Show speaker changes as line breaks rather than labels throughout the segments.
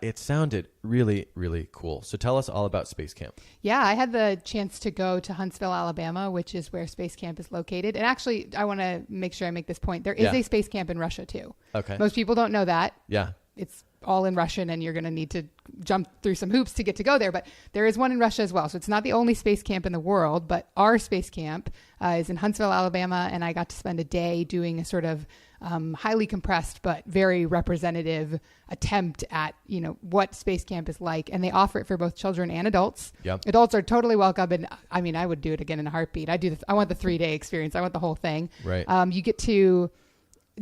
it sounded really, really cool. So tell us all about Space Camp.
Yeah, I had the chance to go to Huntsville, Alabama, which is where Space Camp is located. And actually, I want to make sure I make this point. There is a Space Camp in Russia, too.
Okay.
Most people don't know that.
Yeah.
It's all in Russian, and you're going to need to jump through some hoops to get to go there. But there is one in Russia as well. So it's not the only space camp in the world, but our space camp is in Huntsville, Alabama. And I got to spend a day doing a sort of highly compressed but very representative attempt at, what space camp is like. And they offer it for both children and adults.
Yep.
Adults are totally welcome. And I mean, I would do it again in a heartbeat. I want the 3-day experience. I want the whole thing.
Right.
You get to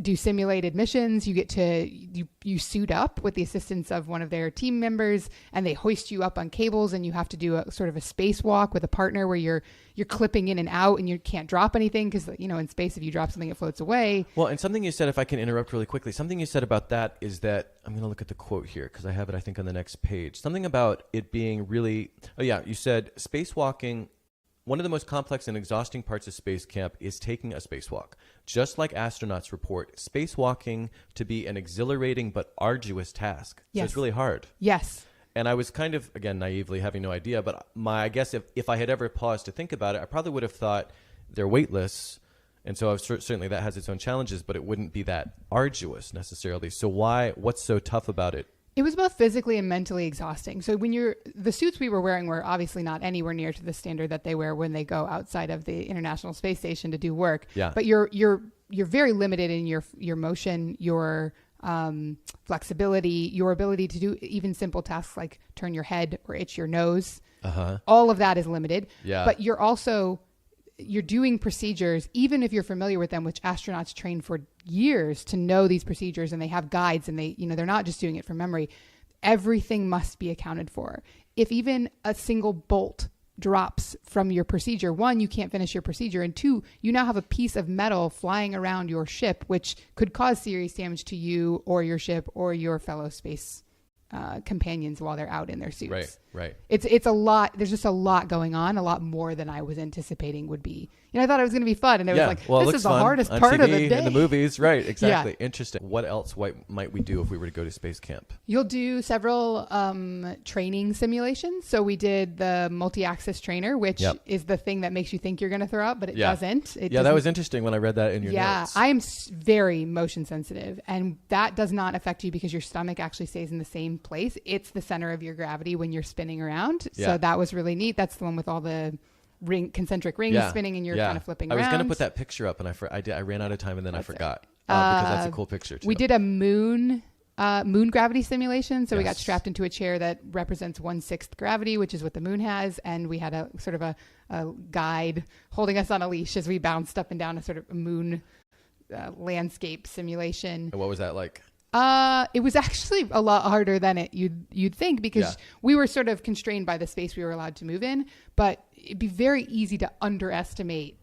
do simulated missions. You get to you suit up with the assistance of one of their team members, and they hoist you up on cables, and you have to do a sort of a spacewalk with a partner where you're clipping in and out, and you can't drop anything because in space, if you drop something, it floats away.
Well, and something you said, if I can interrupt really quickly, something you said about that is that I'm going to look at the quote here because I have it, I think, on the next page. Something about it being really. Oh yeah, you said spacewalking. One of the most complex and exhausting parts of space camp is taking a spacewalk. Just like astronauts report, spacewalking to be an exhilarating but arduous task.
Yes.
So it's really hard.
Yes.
And I was kind of, again, naively having no idea, but I guess if I had ever paused to think about it, I probably would have thought they're weightless. And so certainly that has its own challenges, but it wouldn't be that arduous necessarily. So what's so tough about it?
It was both physically and mentally exhausting. So the suits we were wearing were obviously not anywhere near to the standard that they wear when they go outside of the International Space Station to do work.
Yeah.
But you're very limited in your motion, your flexibility, your ability to do even simple tasks like turn your head or itch your nose.
Uh-huh.
All of that is limited.
Yeah.
But you're doing procedures, even if you're familiar with them, which astronauts train for years to know these procedures, and they have guides, and they're not just doing it from memory. Everything must be accounted for. If even a single bolt drops from your procedure, one, you can't finish your procedure, and two, you now have a piece of metal flying around your ship, which could cause serious damage to you or your ship or your fellow space companions while they're out in their suits.
Right.
It's a lot. There's just a lot going on, a lot more than I was anticipating would be. I thought it was going to be fun, and it was like, this is the hardest part
TV,
of the day.
In the movies, right? Exactly.
Yeah.
Interesting. What else might we do if we were to go to space camp?
You'll do several training simulations. So we did the multi-axis trainer, which is the thing that makes you think you're going to throw up, but it doesn't.
That was interesting when I read that in your notes.
Yeah, I'm very motion sensitive, and that does not affect you because your stomach actually stays in the same place. It's the center of your gravity when you're spinning around. Yeah. So that was really neat. That's the one with all the concentric rings spinning, and you're kind of flipping around.
I was going to put that picture up, and I ran out of time, and then I forgot because that's a cool picture too.
We did a moon gravity simulation. So we got strapped into a chair that represents 1/6 gravity, which is what the moon has. And we had a sort of a guide holding us on a leash as we bounced up and down a sort of moon landscape simulation.
And what was that like?
It was actually a lot harder than you'd think because we were sort of constrained by the space we were allowed to move in, but it'd be very easy to underestimate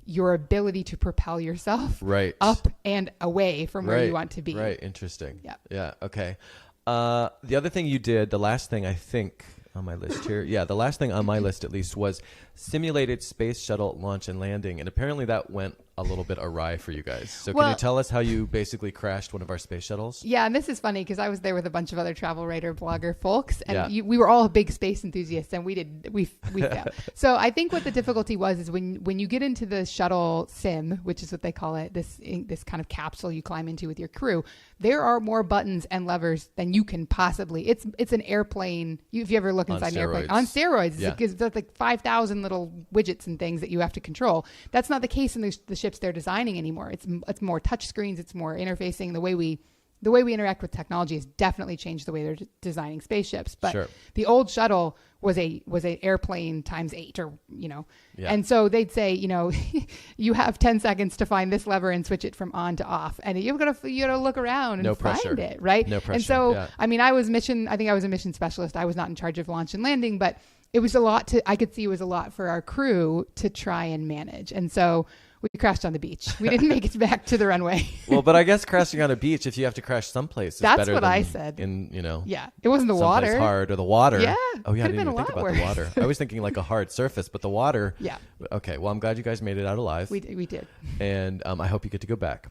your ability to propel yourself up and away from where you want to be.
Right. Interesting.
Yeah.
Yeah. Okay. The other thing you did, the last thing I think on my list here, the last thing on my list at least was simulated space shuttle launch and landing, and apparently that went a little bit awry for you guys. So can you tell us how you basically crashed one of our space shuttles?
Yeah, and this is funny because I was there with a bunch of other travel writer blogger folks, and we were all big space enthusiasts, and we failed. So I think what the difficulty was is when you get into the shuttle sim, which is what they call it, this kind of capsule you climb into with your crew, there are more buttons and levers than you can possibly. It's an airplane. If you ever look inside an airplane on steroids, it's like 5,000 little widgets and things that you have to control. That's not the case in the ships they're designing anymore. It's more touch screens. It's more interfacing. The way we interact with technology has definitely changed the way they're designing spaceships. But the old shuttle was a airplane times 8, or and so they'd say, you have 10 seconds to find this lever and switch it from on to off, and you gotta look around and find it, right?
No pressure.
And so I mean, I was a mission specialist. I was not in charge of launch and landing, but it was I could see it was a lot for our crew to try and manage. And so we crashed on the beach. We didn't make it back to the runway.
Well, but I guess crashing on a beach, if you have to crash someplace, is
that's
better
what
than
I said.
Yeah,
it wasn't the water.
Hard or the water.
Yeah.
Oh yeah, I didn't even think about
worse.
the water. I was thinking like a hard surface, but the water.
Yeah.
Okay. Well, I'm glad you guys made it out alive.
We did.
And I hope you get to go back.